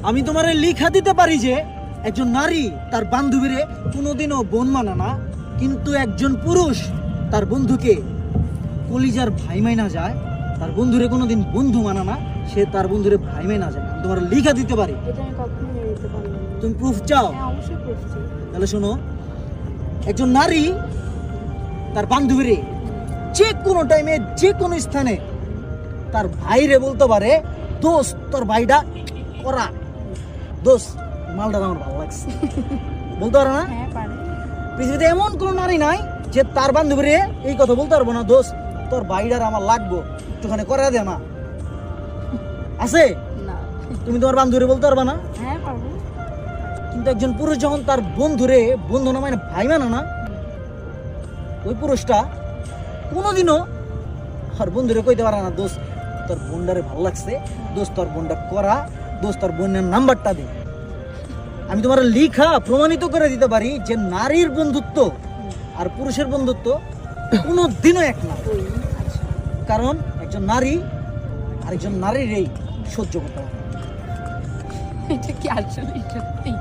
আমি তোমারে লিখা দিতে পারি যে একজন নারী তার বান্ধবীরে কোনোদিনও বোন মানে না, কিন্তু একজন পুরুষ তার বন্ধুকে কলিজার ভাই মাইনা যায়, তার বন্ধুরে কোনোদিন বন্ধু মানে না, সে তার বন্ধুরে ভাই মাইনা যায়। আমি তোমার লিখা দিতে পারি। এটা আমি কখনো মেনে নিতে পারবো না। তুমি প্রুফ চাও? হ্যাঁ, অবশ্যই প্রুফ চাই। তাহলে শোনো, একজন নারী তার বান্ধবীরে যে কোনো টাইমে যে কোনো স্থানে তার ভাইরে বলতে পারে, দোস্ত তোর ভাইটা করা, দোস্ত মালটা আমার ভালো লাগছে, বলতে পারো না? হ্যাঁ, পারে। পৃথিবীতে এমন কোনো নারী নাই যে তার বান্ধবীরে এই কথা বলতে পারবো না, দোস্ত তোর ভাইটার আমার লাগবো, একটুখানি করে দে না। আছে? না। তুমি তোমার বান্ধবীরে বলতে পারবা না? হ্যাঁ, পারবো। কিন্তু একজন পুরুষ যখন তার বন্ধুরে বন্ধু না মানে ভাই মানে না, ওই পুরুষটা কোনোদিনও আর বন্ধুরে কইতে পারে না, দোস্ত তোর বোনটারে ভালো লাগছে, দোস্ত তোর বোনটা করা, দোস্ত তোর বোনের নাম্বারটা দে। আমি তোমার লিখা প্রমাণিত করে দিতে পারি যে নারীর বন্ধুত্ব আর পুরুষের বন্ধুত্ব কোনোদিনও এক না। ওই, আচ্ছা। কারণ একজন নারী আরেকজন নারীরই সহ্য করতে পারে। এটা কি আসলে সত্যি?